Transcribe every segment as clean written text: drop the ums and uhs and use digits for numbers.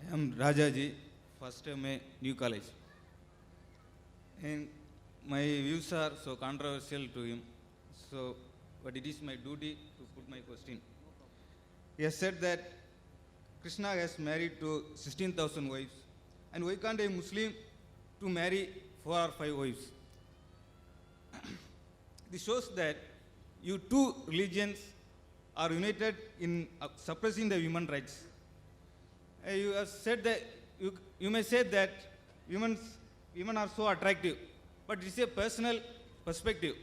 I am Rajaji, first MA, New College. And my views are so controversial to him, but it is my duty to put my question. He has said that Krishna has married to 16,000 wives, and why can't a Muslim to marry 4 or 5 wives? This shows that you two religions are united in suppressing the human rights. You have said that you may say that women are so attractive, but it's a personal perspective.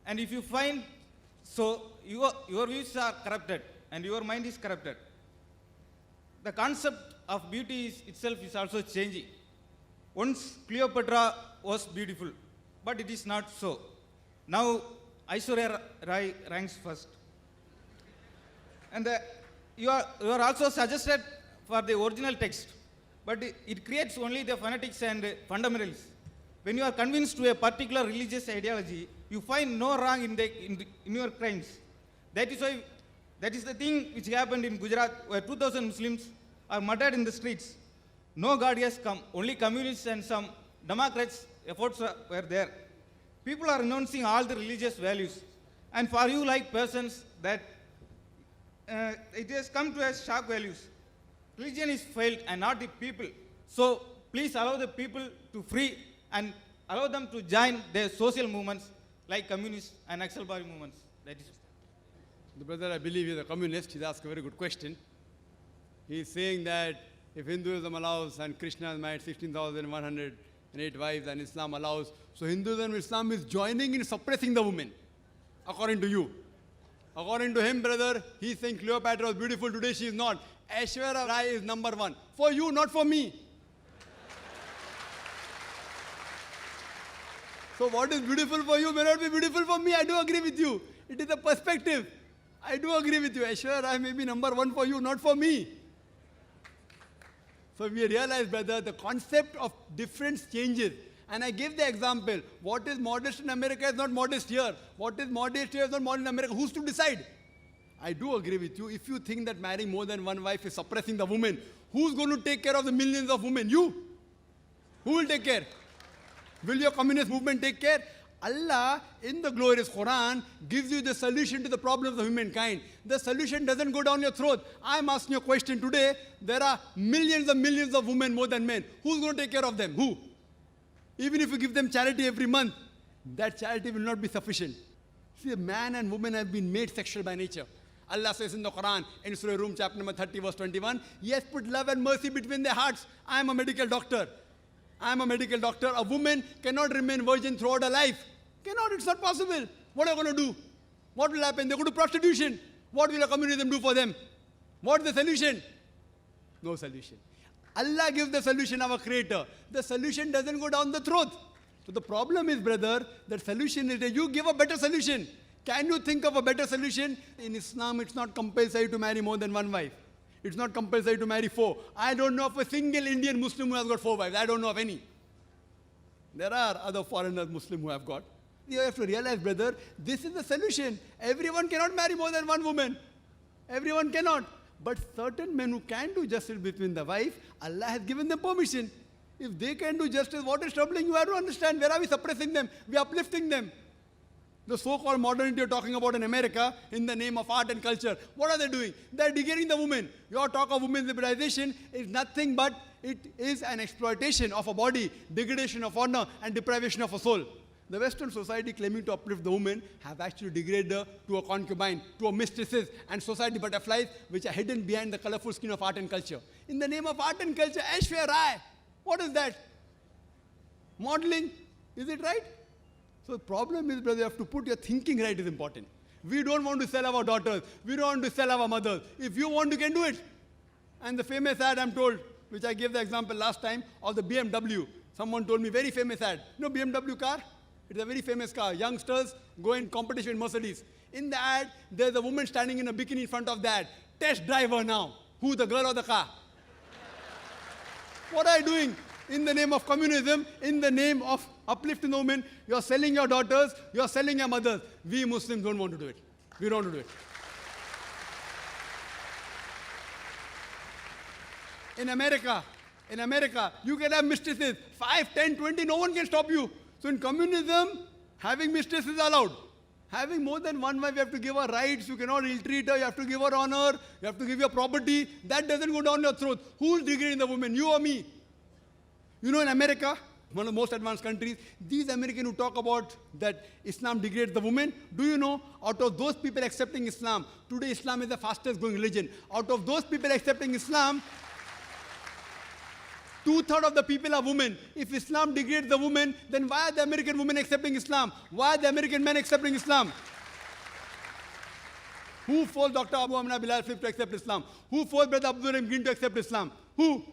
And if you find so, your views are corrupted and your mind is corrupted. The concept of beauty itself is also changing. Once Cleopatra was beautiful, but it is not so. Now Aishwarya Rai ranks first. And you are also suggested for the original text, but it creates only the fanatics and fundamentalists. When you are convinced to a particular religious ideology, you find no wrong in your crimes. That is the thing which happened in Gujarat, where 2,000 Muslims are murdered in the streets. No God has come, only communists and some Democrats' efforts were there. People are renouncing all the religious values. And for you like persons that it has come to as shock values. Religion is failed and not the people. So please allow the people to free and allow them to join their social movements like communist and Naxal Bari movements. That is. The brother, I believe, is a communist. He's asked a very good question. He's saying that if Hinduism allows and Krishna has married 16,108 wives and Islam allows, so Hinduism and Islam is joining in suppressing the women, according to you. According to him, brother, he's saying Cleopatra was beautiful, today she is not. Aishwarya Rai is number one. For you, not for me. So what is beautiful for you may not be beautiful for me. I do agree with you. It is a perspective. I do agree with you. Aishwarya Rai may be number one for you, not for me. So we realize, brother, the concept of difference changes. And I give the example. What is modest in America is not modest here. What is modest here is not modest in America. Who's to decide? I do agree with you. If you think that marrying more than one wife is suppressing the woman, who's going to take care of the millions of women? You. Who will take care? Will your communist movement take care? Allah, in the glorious Quran, gives you the solution to the problems of humankind. The solution doesn't go down your throat. I'm asking you a question today. There are millions and millions of women more than men. Who's going to take care of them? Who? Even if you give them charity every month, that charity will not be sufficient. See, a man and woman have been made sexual by nature. Allah says in the Quran, in Surah Rum, chapter number 30, verse 21, He has put love and mercy between their hearts. I am a medical doctor. I am a medical doctor. A woman cannot remain virgin throughout her life. Cannot, it's not possible. What are you going to do? What will happen? They go to prostitution. What will a communism do for them? What is the solution? No solution. Allah gives the solution, our creator. The solution doesn't go down the throat. So the problem is, brother, the solution is that you give a better solution. Can you think of a better solution? In Islam, it's not compulsory to marry more than one wife. It's not compulsory to marry 4. I don't know of a single Indian Muslim who has got 4 wives. I don't know of any. There are other foreigners Muslim who have got. You have to realize, brother, this is the solution. Everyone cannot marry more than one woman. Everyone cannot. But certain men who can do justice between the wife, Allah has given them permission. If they can do justice, what is troubling you? I don't understand. Where are we suppressing them? We are uplifting them. The so-called modernity you're talking about in America, in the name of art and culture, what are they doing? They're degrading the woman. Your talk of women's liberalization is nothing but it is an exploitation of a body, degradation of honor, and deprivation of a soul. The Western society claiming to uplift the woman have actually degraded her to a concubine, to a mistresses, and society butterflies which are hidden behind the colorful skin of art and culture. In the name of art and culture, Aishwarya Rai, what is that? Modeling, is it right? So the problem is, brother, you have to put your thinking right is important. We don't want to sell our daughters. We don't want to sell our mothers. If you want, you can do it. And the famous ad, I'm told, which I gave the example last time, of the BMW. Someone told me, very famous ad. You know BMW car? It's a very famous car. Youngsters go in competition with Mercedes. In the ad, there's a woman standing in a bikini in front of the ad. Test driver now. Who, the girl or the car? What are you doing? In the name of communism, in the name of uplifting the women, you're selling your daughters, you're selling your mothers. We Muslims don't want to do it. We don't want to do it. In America, you can have mistresses, 5, 10, 20, no one can stop you. So in communism, having mistresses is allowed. Having more than one wife, you have to give her rights, you cannot ill-treat her, you have to give her honor, you have to give her property. That doesn't go down your throat. Who's degrading the woman, you or me? You know, in America, one of the most advanced countries, these Americans who talk about that Islam degrades the woman, do you know, out of those people accepting Islam, today Islam is the fastest growing religion. Out of those people accepting Islam, 2/3 of the people are women. If Islam degrades the woman, then why are the American women accepting Islam? Why are the American men accepting Islam? Who forced Dr. Abu Amna Bilal Philips to accept Islam? Who forced Brother Abdul Rahim Green to accept Islam? Who?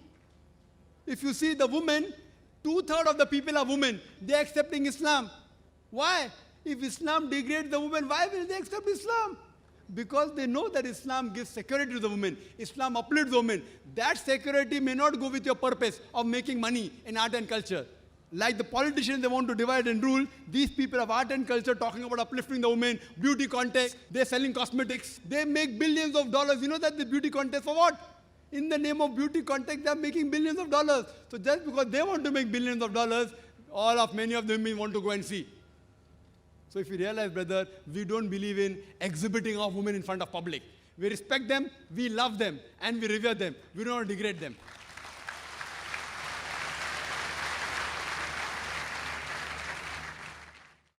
If you see the women, 2/3 of the people are women. They are accepting Islam. Why? If Islam degrades the woman, why will they accept Islam? Because they know that Islam gives security to the woman. Islam uplifts the woman. That security may not go with your purpose of making money in art and culture. Like the politicians, they want to divide and rule. These people of art and culture talking about uplifting the woman, beauty contest, they're selling cosmetics. They make billions of dollars. You know that the beauty contest for what? In the name of beauty contest, they're making billions of dollars. So just because they want to make billions of dollars, many of the women want to go and see. So if you realize, brother, we don't believe in exhibiting our women in front of public. We respect them, we love them, and we revere them. We don't want to degrade them.